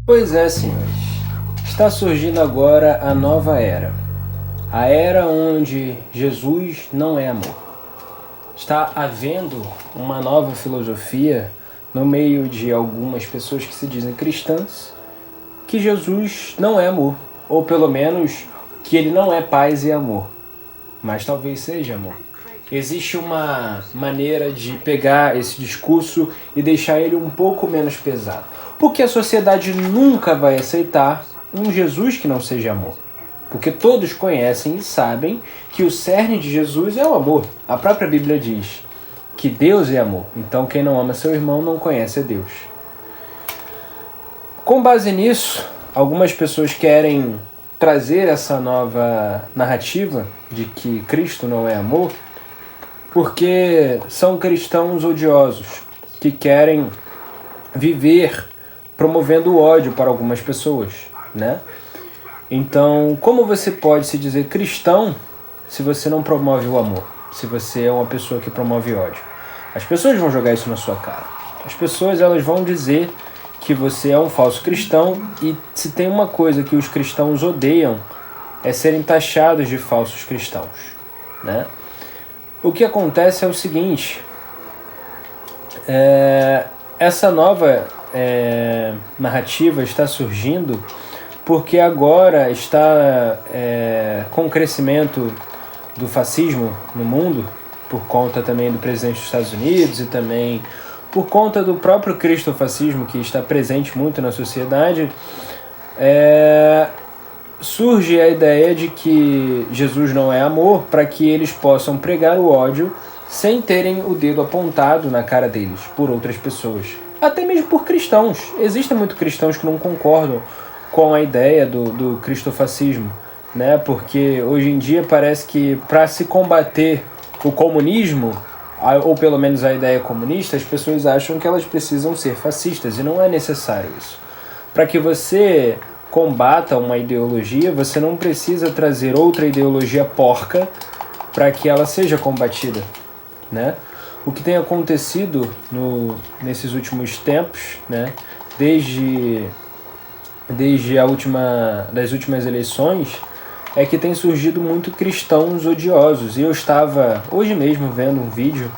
Pois é, senhores. Está surgindo agora a nova era. A era onde Jesus não é amor. Está havendo uma nova filosofia no meio de algumas pessoas que se dizem cristãs, que Jesus não é amor, ou pelo menos que ele não é paz e amor, mas talvez seja amor. Existe uma maneira de pegar esse discurso e deixar ele um pouco menos pesado, porque a sociedade nunca vai aceitar um Jesus que não seja amor. Porque todos conhecem e sabem que o cerne de Jesus é o amor. A própria Bíblia diz que Deus é amor. Então quem não ama seu irmão não conhece a Deus. Com base nisso, algumas pessoas querem trazer essa nova narrativa de que Cristo não é amor, porque são cristãos odiosos que querem viver promovendo o ódio para algumas pessoas, né? Então, como você pode se dizer cristão se você não promove o amor? Se você é uma pessoa que promove ódio? As pessoas vão jogar isso na sua cara. As pessoas elas vão dizer que você é um falso cristão, e se tem uma coisa que os cristãos odeiam é serem taxados de falsos cristãos, né? O que acontece é o seguinte, essa nova narrativa está surgindo porque agora está com o crescimento do fascismo no mundo, por conta também do presidente dos Estados Unidos e também por conta do próprio cristofascismo que está presente muito na sociedade, surge a ideia de que Jesus não é amor para que eles possam pregar o ódio sem terem o dedo apontado na cara deles por outras pessoas. Até mesmo por cristãos. Existem muitos cristãos que não concordam com a ideia do cristofascismo, né? Porque hoje em dia parece que para se combater o comunismo, ou pelo menos a ideia comunista, as pessoas acham que elas precisam ser fascistas, e não é necessário isso. Para que você combata uma ideologia, você não precisa trazer outra ideologia porca para que ela seja combatida, né? O que tem acontecido nesses últimos tempos, né? Desde das últimas eleições, é que tem surgido muito cristãos odiosos. E eu estava hoje mesmo vendo um vídeo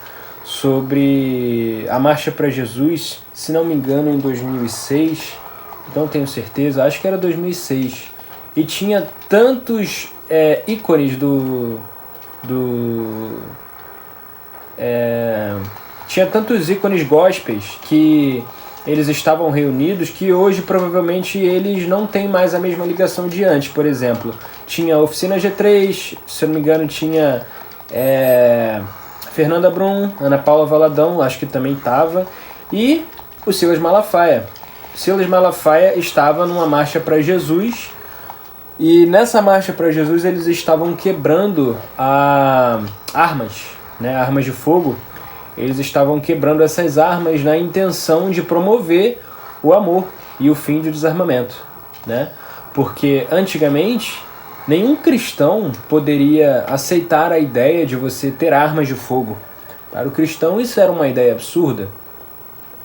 sobre a Marcha para Jesus, se não me engano em 2006, não tenho certeza, acho que era 2006, e tinha tantos ícones tinha tantos ícones gospels que eles estavam reunidos, que hoje provavelmente eles não têm mais a mesma ligação de antes. Por exemplo, tinha a Oficina G3, se eu não me engano tinha Fernanda Brum, Ana Paula Valadão, acho que também estava, e o Silas Malafaia. Silas Malafaia estava numa marcha para Jesus, e nessa marcha para Jesus eles estavam quebrando armas, né, armas de fogo. Eles estavam quebrando essas armas na intenção de promover o amor e o fim do desarmamento, né? Porque antigamente nenhum cristão poderia aceitar a ideia de você ter armas de fogo. Para o cristão isso era uma ideia absurda.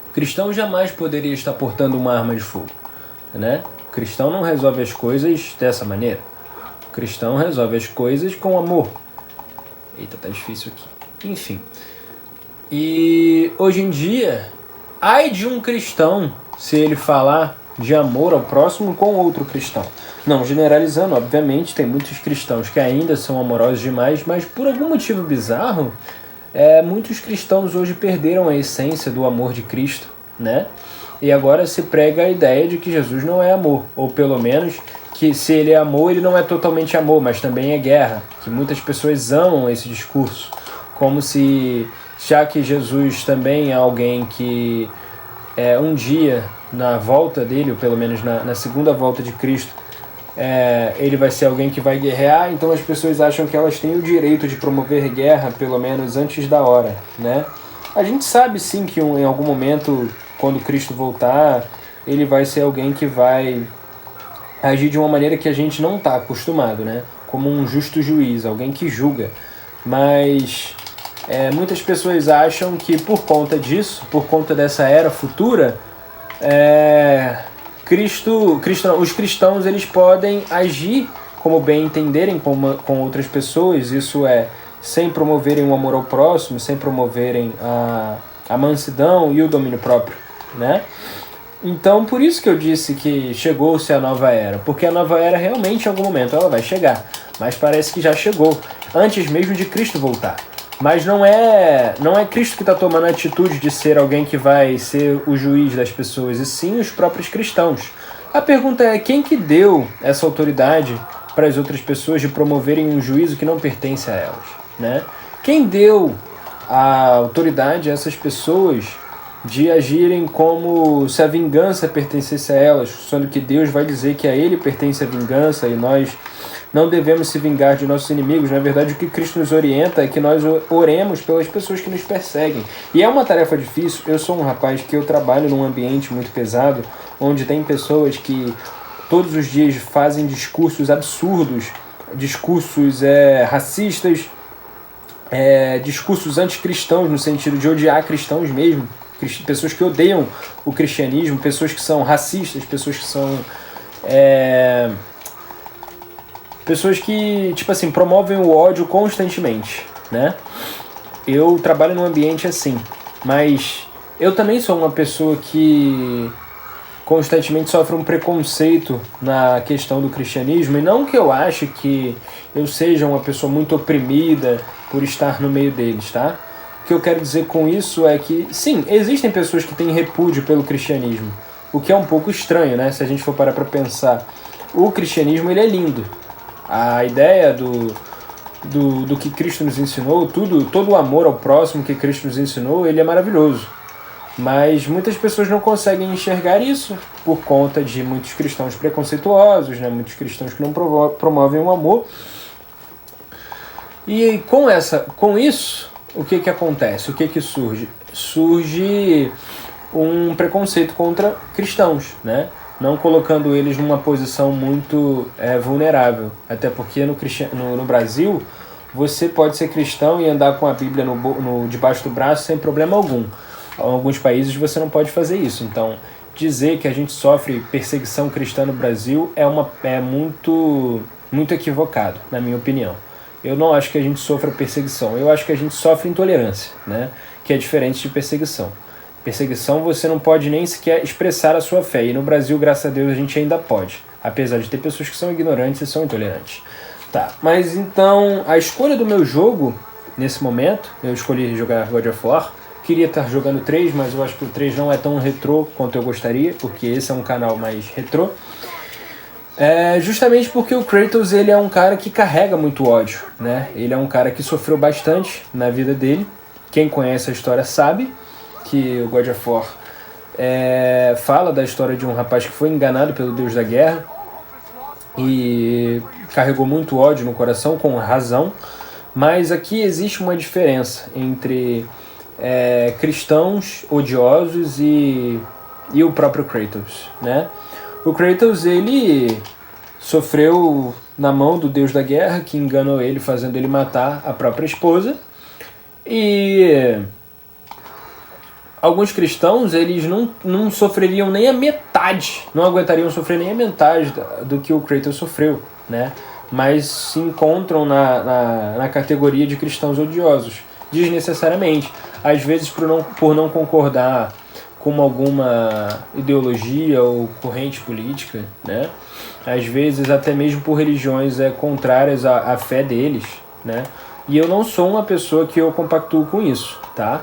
O cristão jamais poderia estar portando uma arma de fogo, né? O cristão não resolve as coisas dessa maneira. O cristão resolve as coisas com amor. Eita, tá difícil aqui. Enfim. E hoje em dia, ai de um cristão se ele falar de amor ao próximo com outro cristão. Não generalizando, obviamente, tem muitos cristãos que ainda são amorosos demais, mas por algum motivo bizarro, muitos cristãos hoje perderam a essência do amor de Cristo, né? E agora se prega a ideia de que Jesus não é amor, ou pelo menos que se ele é amor, ele não é totalmente amor, mas também é guerra, que muitas pessoas amam esse discurso, como se, já que Jesus também é alguém que um dia, na volta dele, ou pelo menos na segunda volta de Cristo, ele vai ser alguém que vai guerrear, então as pessoas acham que elas têm o direito de promover guerra, pelo menos antes da hora, né? A gente sabe sim que em algum momento, quando Cristo voltar, ele vai ser alguém que vai agir de uma maneira que a gente não está acostumado, né? Como um justo juiz, alguém que julga. Mas muitas pessoas acham que por conta disso, por conta dessa era futura, os cristãos eles podem agir como bem entenderem com outras pessoas, isso é, sem promoverem o amor ao próximo, sem promoverem a mansidão e o domínio próprio, né? Então, por isso que eu disse que chegou-se a nova era, porque a nova era realmente em algum momento ela vai chegar, mas parece que já chegou, antes mesmo de Cristo voltar. Mas não é Cristo que está tomando a atitude de ser alguém que vai ser o juiz das pessoas, e sim os próprios cristãos. A pergunta é, quem que deu essa autoridade para as outras pessoas de promoverem um juízo que não pertence a elas, né? Quem deu a autoridade a essas pessoas de agirem como se a vingança pertencesse a elas, sendo que Deus vai dizer que a Ele pertence a vingança e nós não devemos se vingar de nossos inimigos? Na verdade, o que Cristo nos orienta é que nós oremos pelas pessoas que nos perseguem. E é uma tarefa difícil. Eu sou um rapaz que eu trabalho num ambiente muito pesado, onde tem pessoas que todos os dias fazem discursos absurdos, discursos racistas, discursos anticristãos, no sentido de odiar cristãos mesmo, pessoas que odeiam o cristianismo, pessoas que são racistas, pessoas que são pessoas que, tipo assim, promovem o ódio constantemente, né? Eu trabalho num ambiente assim, mas eu também sou uma pessoa que constantemente sofre um preconceito na questão do cristianismo, e não que eu ache que eu seja uma pessoa muito oprimida por estar no meio deles, tá? O que eu quero dizer com isso é que, sim, existem pessoas que têm repúdio pelo cristianismo, o que é um pouco estranho, né? Se a gente for parar para pensar, o cristianismo ele é lindo. A ideia do que Cristo nos ensinou, todo o amor ao próximo que Cristo nos ensinou, ele é maravilhoso. Mas muitas pessoas não conseguem enxergar isso por conta de muitos cristãos preconceituosos, né? Muitos cristãos que não promovem o amor. E com isso, o que acontece? O que surge? Surge um preconceito contra cristãos, né? Não colocando eles numa posição muito vulnerável. Até porque no Brasil, você pode ser cristão e andar com a Bíblia debaixo do braço sem problema algum. Em alguns países você não pode fazer isso. Então, dizer que a gente sofre perseguição cristã no Brasil é muito, muito equivocado, na minha opinião. Eu não acho que a gente sofra perseguição. Eu acho que a gente sofre intolerância, né? Que é diferente de perseguição. Perseguição você não pode nem sequer expressar a sua fé. E no Brasil, graças a Deus, a gente ainda pode. Apesar de ter pessoas que são ignorantes e são intolerantes. Tá, mas então a escolha do meu jogo, nesse momento, eu escolhi jogar God of War. Queria estar jogando 3, mas eu acho que o 3 não é tão retrô quanto eu gostaria, porque esse é um canal mais retrô. Justamente porque o Kratos ele é um cara que carrega muito ódio, né? Ele é um cara que sofreu bastante na vida dele. Quem conhece a história sabe que o God of War fala da história de um rapaz que foi enganado pelo Deus da Guerra e carregou muito ódio no coração, com razão. Mas aqui existe uma diferença entre cristãos odiosos e o próprio Kratos, né? O Kratos, ele sofreu na mão do Deus da Guerra, que enganou ele, fazendo ele matar a própria esposa. E alguns cristãos, eles não sofreriam nem a metade, não aguentariam sofrer nem a metade do que o Kratos sofreu, né? Mas se encontram na categoria de cristãos odiosos, desnecessariamente. Às vezes por não concordar com alguma ideologia ou corrente política, né? Às vezes até mesmo por religiões contrárias à fé deles, né? E eu não sou uma pessoa que eu compactuo com isso, tá?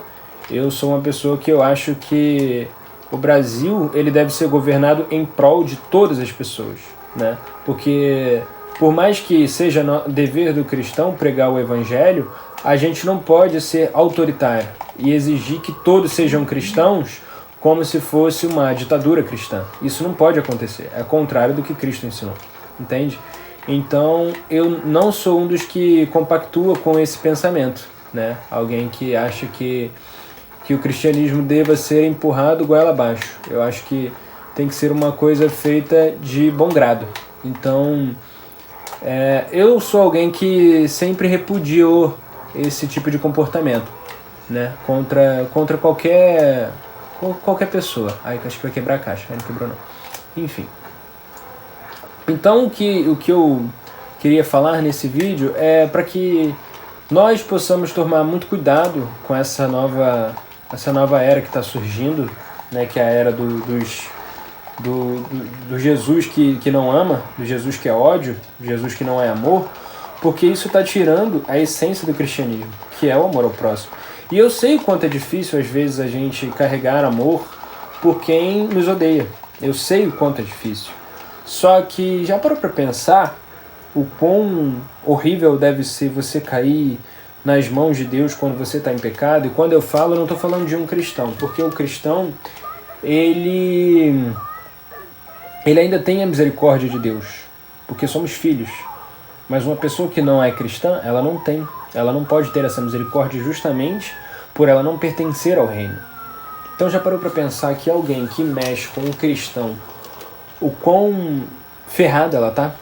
Eu sou uma pessoa que eu acho que o Brasil ele deve ser governado em prol de todas as pessoas, né? Porque por mais que seja dever do cristão pregar o evangelho, a gente não pode ser autoritário e exigir que todos sejam cristãos como se fosse uma ditadura cristã. Isso não pode acontecer. É contrário do que Cristo ensinou. Entende? Então, eu não sou um dos que compactua com esse pensamento, né? Alguém que acha que o cristianismo deva ser empurrado goela abaixo. Eu acho que tem que ser uma coisa feita de bom grado. Então, eu sou alguém que sempre repudiou esse tipo de comportamento, né? Contra qualquer pessoa. Aí acho que vai quebrar a caixa. Aí não quebrou não. enfim. Então o que eu queria falar nesse vídeo é para que nós possamos tomar muito cuidado com essa nova era que está surgindo, né, que é a era do Jesus que não ama, do Jesus que é ódio, do Jesus que não é amor, porque isso está tirando a essência do cristianismo, que é o amor ao próximo. E eu sei o quanto é difícil às vezes a gente carregar amor por quem nos odeia. Eu sei o quanto é difícil. Só que já parou para pensar o quão horrível deve ser você cair nas mãos de Deus quando você está em pecado? E quando eu falo, eu não estou falando de um cristão, porque o cristão, ele ainda tem a misericórdia de Deus, porque somos filhos. Mas uma pessoa que não é cristã, ela não tem. Ela não pode ter essa misericórdia justamente por ela não pertencer ao reino. Então já parou para pensar que alguém que mexe com um cristão, o quão ferrada ela tá?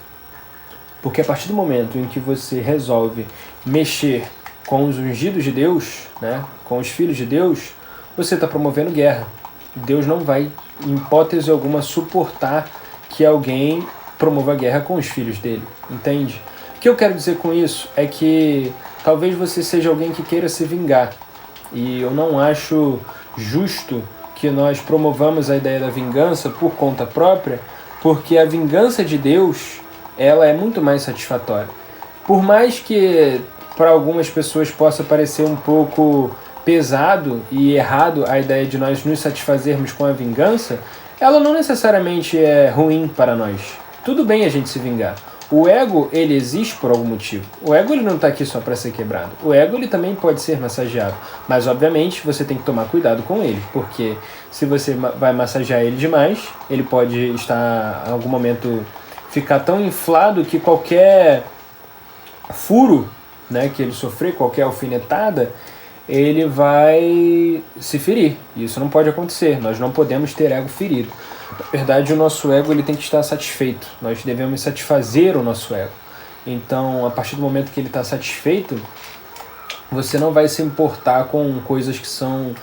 Porque a partir do momento em que você resolve mexer com os ungidos de Deus, né, com os filhos de Deus, você está promovendo guerra. Deus não vai, em hipótese alguma, suportar que alguém promova guerra com os filhos dele, entende? O que eu quero dizer com isso é que talvez você seja alguém que queira se vingar, e eu não acho justo que nós promovamos a ideia da vingança por conta própria, porque a vingança de Deus, ela é muito mais satisfatória. Por mais que para algumas pessoas possa parecer um pouco pesado e errado a ideia de nós nos satisfazermos com a vingança, ela não necessariamente é ruim para nós. Tudo bem a gente se vingar. O ego, ele existe por algum motivo. O ego, ele não está aqui só para ser quebrado. O ego, ele também pode ser massageado. Mas, obviamente, você tem que tomar cuidado com ele. Porque se você vai massagear ele demais, ele pode estar, em algum momento, ficar tão inflado que qualquer furo, né, que ele sofrer, qualquer alfinetada, ele vai se ferir. Isso não pode acontecer. Nós não podemos ter ego ferido. Na verdade, o nosso ego, ele tem que estar satisfeito. Nós devemos satisfazer o nosso ego. Então, a partir do momento que ele está satisfeito, você não vai se importar com coisas que são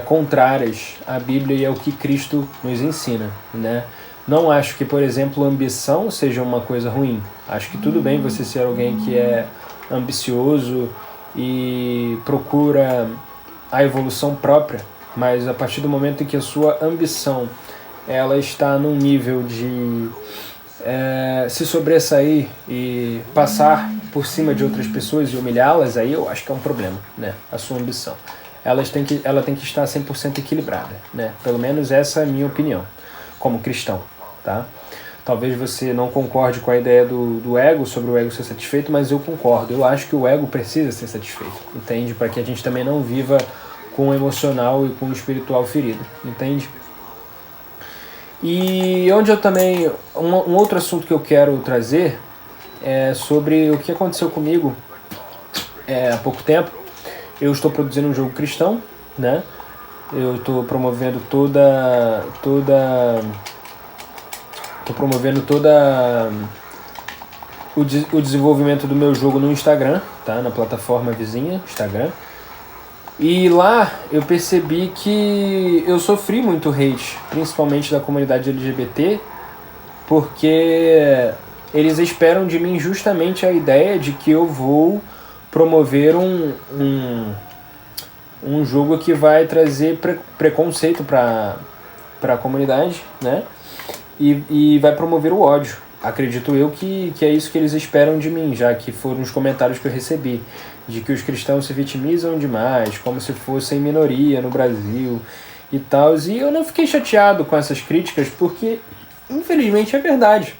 contrárias à Bíblia e ao que Cristo nos ensina, né? Não acho que, por exemplo, ambição seja uma coisa ruim. Acho que tudo bem você ser alguém que é ambicioso e procura a evolução própria, mas a partir do momento em que a sua ambição ela está num nível de se sobressair e passar por cima de outras pessoas e humilhá-las, aí eu acho que é um problema, né? A sua ambição. Ela tem que estar 100% equilibrada, né? Pelo menos essa é a minha opinião, como cristão, tá? Talvez você não concorde com a ideia do ego, sobre o ego ser satisfeito, mas eu concordo. Eu acho que o ego precisa ser satisfeito, entende? Para que a gente também não viva com o emocional e com o espiritual ferido, entende? E onde eu também... Um outro assunto que eu quero trazer é sobre o que aconteceu comigo há pouco tempo. Eu estou produzindo um jogo cristão, né? Eu estou promovendo o desenvolvimento do meu jogo no Instagram, tá? Na plataforma vizinha, Instagram. E lá eu percebi que eu sofri muito hate, principalmente da comunidade LGBT, porque eles esperam de mim justamente a ideia de que eu vou promover um jogo que vai trazer preconceito para a comunidade, né? E vai promover o ódio. Acredito eu que é isso que eles esperam de mim, já que foram os comentários que eu recebi, de que os cristãos se vitimizam demais, como se fossem minoria no Brasil e tal. E eu não fiquei chateado com essas críticas, porque infelizmente é verdade.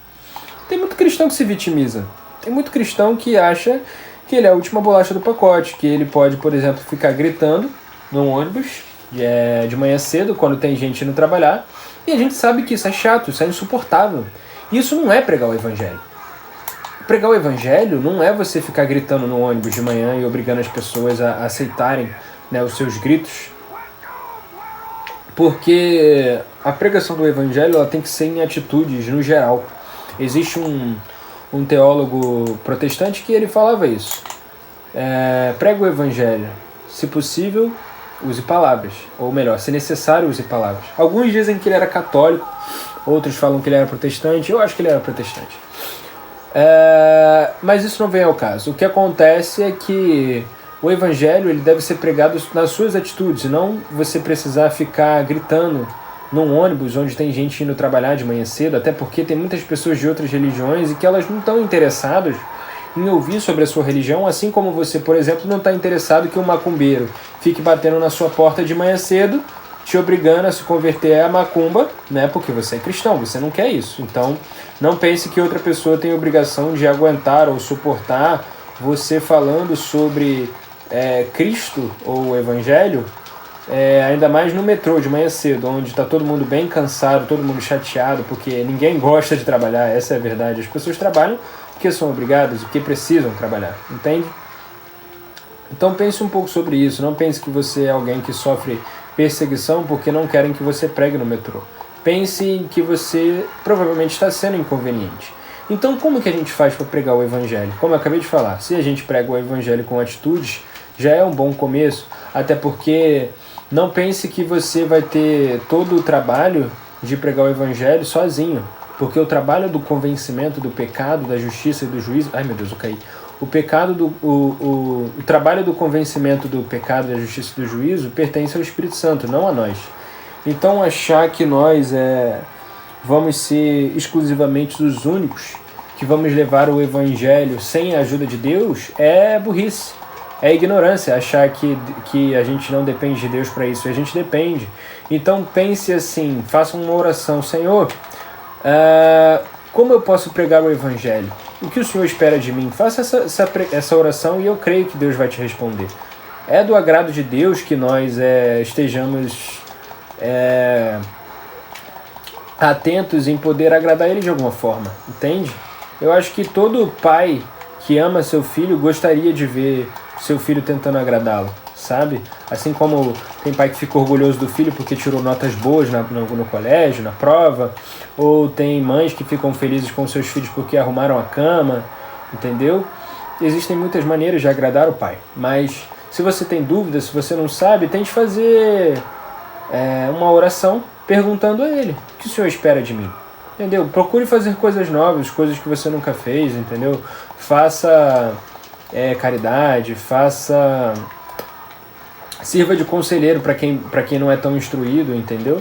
Tem muito cristão que se vitimiza. Tem muito cristão que acha que ele é a última bolacha do pacote, que ele pode, por exemplo, ficar gritando no ônibus de manhã cedo, quando tem gente indo trabalhar, e a gente sabe que isso é chato, isso é insuportável. Isso não é pregar o evangelho. Pregar o evangelho não é você ficar gritando no ônibus de manhã e obrigando as pessoas a aceitarem, né, os seus gritos. Porque a pregação do evangelho ela tem que ser em atitudes no geral. Existe um teólogo protestante que ele falava isso. Prega o evangelho. Se possível, use palavras. Ou melhor, se necessário, use palavras. Alguns dizem que ele era católico, outros falam que ele era protestante, eu acho que ele era protestante. Mas isso não vem ao caso. O que acontece é que o evangelho ele deve ser pregado nas suas atitudes, não você precisar ficar gritando num ônibus onde tem gente indo trabalhar de manhã cedo, até porque tem muitas pessoas de outras religiões e que elas não estão interessadas em ouvir sobre a sua religião, assim como você, por exemplo, não está interessado que um macumbeiro fique batendo na sua porta de manhã cedo, te obrigando a se converter à macumba, né? Porque você é cristão, você não quer isso. Então, não pense que outra pessoa tem a obrigação de aguentar ou suportar você falando sobre Cristo ou o Evangelho, ainda mais no metrô de manhã cedo, onde está todo mundo bem cansado, todo mundo chateado, porque ninguém gosta de trabalhar, essa é a verdade. As pessoas trabalham porque são obrigadas, porque precisam trabalhar, entende? Então pense um pouco sobre isso, não pense que você é alguém que sofre perseguição porque não querem que você pregue no metrô. Pense em que você provavelmente está sendo inconveniente. Então como que a gente faz para pregar o Evangelho? Como eu acabei de falar, se a gente prega o Evangelho com atitudes, já é um bom começo, até porque não pense que você vai ter todo o trabalho de pregar o Evangelho sozinho, porque o trabalho do convencimento do pecado, da justiça e do juízo... Ai meu Deus, eu caí. O trabalho do convencimento do pecado, da justiça e do juízo pertence ao Espírito Santo, não a nós. Então achar que nós vamos ser exclusivamente os únicos que vamos levar o Evangelho sem a ajuda de Deus é burrice. É ignorância achar que a gente não depende de Deus para isso. A gente depende. Então pense assim, faça uma oração. Senhor, como eu posso pregar o Evangelho? O que o Senhor espera de mim? Faça essa oração e eu creio que Deus vai te responder. É do agrado de Deus que nós estejamos atentos em poder agradar Ele de alguma forma, entende? Eu acho que todo pai que ama seu filho gostaria de ver seu filho tentando agradá-lo, sabe? Assim como tem pai que fica orgulhoso do filho porque tirou notas boas no colégio, na prova, ou tem mães que ficam felizes com seus filhos porque arrumaram a cama, entendeu? Existem muitas maneiras de agradar o pai, mas se você tem dúvida, se você não sabe, tente fazer uma oração perguntando a Ele, o que o Senhor espera de mim? Entendeu? Procure fazer coisas novas, coisas que você nunca fez, entendeu? Faça caridade, sirva de conselheiro para quem não é tão instruído, entendeu?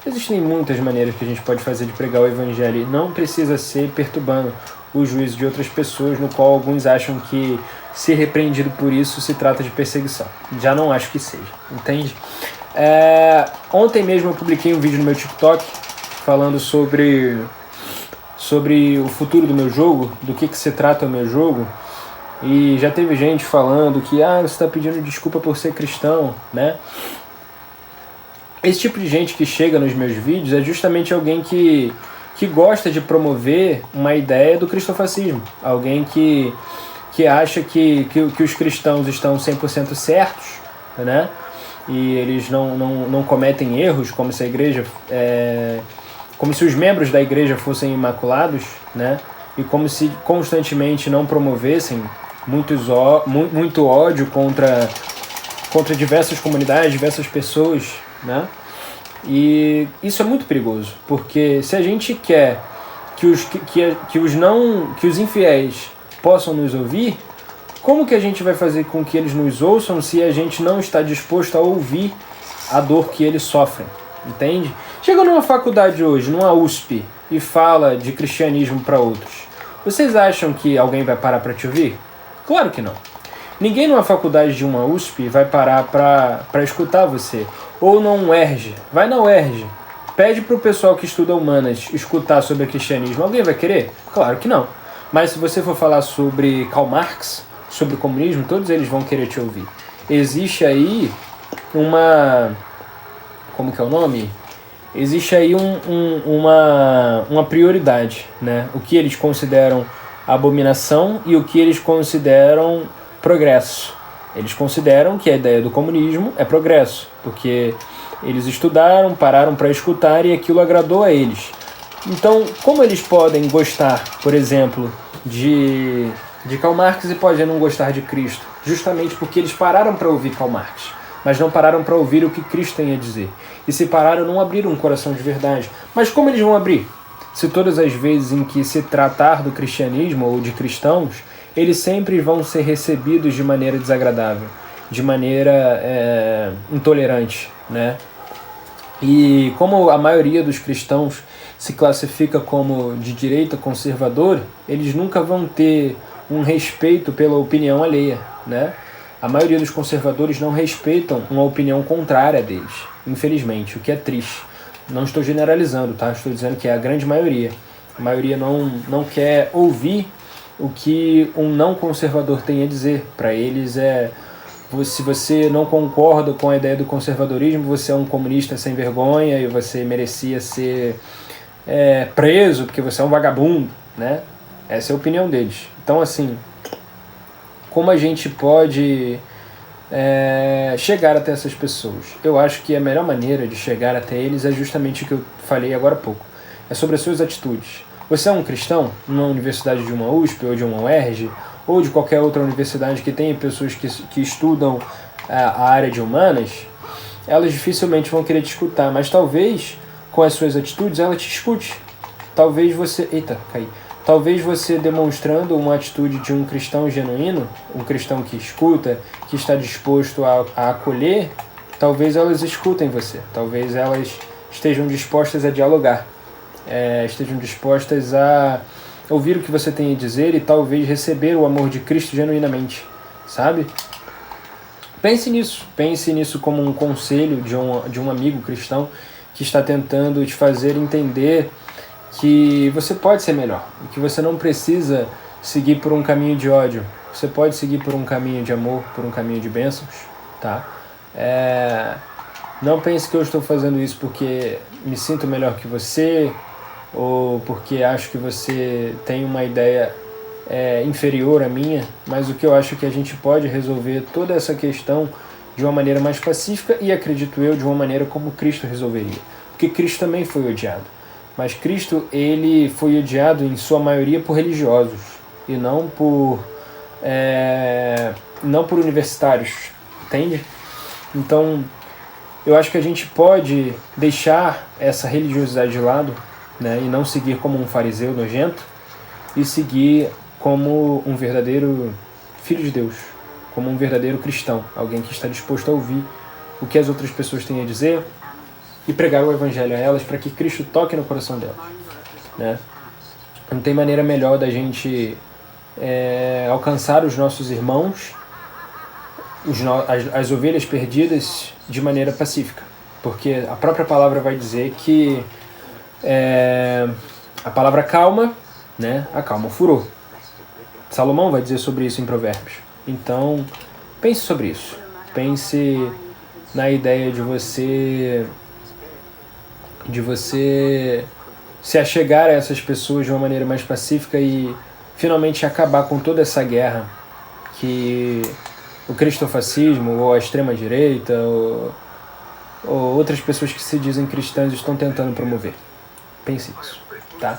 Existem muitas maneiras que a gente pode fazer de pregar o Evangelho e não precisa ser perturbando o juízo de outras pessoas, no qual alguns acham que ser repreendido por isso se trata de perseguição. Já não acho que seja, entende? Ontem mesmo eu publiquei um vídeo no meu TikTok falando sobre o futuro do meu jogo, do que se trata o meu jogo. E já teve gente falando que você está pedindo desculpa por ser cristão, né? Esse tipo de gente que chega nos meus vídeos é justamente alguém que gosta de promover uma ideia do cristofascismo. Alguém que acha que os cristãos estão 100% certos, né? E eles não cometem erros, como se a igreja... como se os membros da igreja fossem imaculados, né? E como se constantemente não promovessem muito ódio contra diversas comunidades, diversas pessoas, né? E isso é muito perigoso, porque se a gente quer que os infiéis possam nos ouvir, como que a gente vai fazer com que eles nos ouçam se a gente não está disposto a ouvir a dor que eles sofrem, entende? Chega numa faculdade hoje, numa USP, e fala de cristianismo para outros. Vocês acham que alguém vai parar para te ouvir? Claro que não. Ninguém numa faculdade de uma USP vai parar para escutar você. Ou num UERJ. Vai na UERJ. Pede para o pessoal que estuda humanas escutar sobre cristianismo. Alguém vai querer? Claro que não. Mas se você for falar sobre Karl Marx, sobre comunismo, todos eles vão querer te ouvir. Existe aí como que é o nome? Existe aí uma prioridade, né? O que eles consideram abominação e o que eles consideram progresso. Eles consideram que a ideia do comunismo é progresso, porque eles estudaram, pararam para escutar e aquilo agradou a eles. Então, como eles podem gostar, por exemplo, de Karl Marx e podem não gostar de Cristo? Justamente porque eles pararam para ouvir Karl Marx. mas não pararam para ouvir o que Cristo tem a dizer. E se pararam, não abriram um coração de verdade. Mas como eles vão abrir? Se todas as vezes em que se tratar do cristianismo ou de cristãos, eles sempre vão ser recebidos de maneira desagradável, de maneira intolerante, né? E como a maioria dos cristãos se classifica como de direita conservador, eles nunca vão ter um respeito pela opinião alheia, né? A maioria dos conservadores não respeitam uma opinião contrária deles, infelizmente, o que é triste. Não estou generalizando, tá? Estou dizendo que é a grande maioria. A maioria não quer ouvir o que um não conservador tem a dizer. Para eles se você não concorda com a ideia do conservadorismo, você é um comunista sem vergonha e você merecia ser preso porque você é um vagabundo, né? Essa é a opinião deles. Então, assim, como a gente pode chegar até essas pessoas? Eu acho que a melhor maneira de chegar até eles é justamente o que eu falei agora há pouco. É sobre as suas atitudes. Você é um cristão numa universidade de uma USP ou de uma UERJ ou de qualquer outra universidade que tenha pessoas que estudam a área de humanas, elas dificilmente vão querer te escutar, mas talvez com as suas atitudes ela te escute. Talvez você... Eita, caí. Talvez você demonstrando uma atitude de um cristão genuíno, um cristão que escuta, que está disposto a acolher, talvez elas escutem você, talvez elas estejam dispostas a dialogar, estejam dispostas a ouvir o que você tem a dizer e talvez receber o amor de Cristo genuinamente, sabe? Pense nisso como um conselho de um amigo cristão que está tentando te fazer entender que você pode ser melhor, e que você não precisa seguir por um caminho de ódio, você pode seguir por um caminho de amor, por um caminho de bênçãos, tá? Não pense que eu estou fazendo isso porque me sinto melhor que você, ou porque acho que você tem uma ideia inferior à minha, mas o que eu acho que a gente pode resolver toda essa questão de uma maneira mais pacífica e, acredito eu, de uma maneira como Cristo resolveria, porque Cristo também foi odiado. Mas Cristo, ele foi odiado em sua maioria por religiosos e não por universitários, entende? Então, eu acho que a gente pode deixar essa religiosidade de lado, né, e não seguir como um fariseu nojento e seguir como um verdadeiro filho de Deus, como um verdadeiro cristão, alguém que está disposto a ouvir o que as outras pessoas têm a dizer e pregar o evangelho a elas para que Cristo toque no coração delas, né? Não tem maneira melhor da gente alcançar os nossos irmãos, as ovelhas perdidas, de maneira pacífica, porque a própria palavra vai dizer que a palavra calma, né, acalma o furor. Salomão vai dizer sobre isso em Provérbios. Então, pense sobre isso. Pense na ideia de você se achegar a essas pessoas de uma maneira mais pacífica e finalmente acabar com toda essa guerra que o cristofascismo ou a extrema-direita ou outras pessoas que se dizem cristãs estão tentando promover. Pense nisso, tá?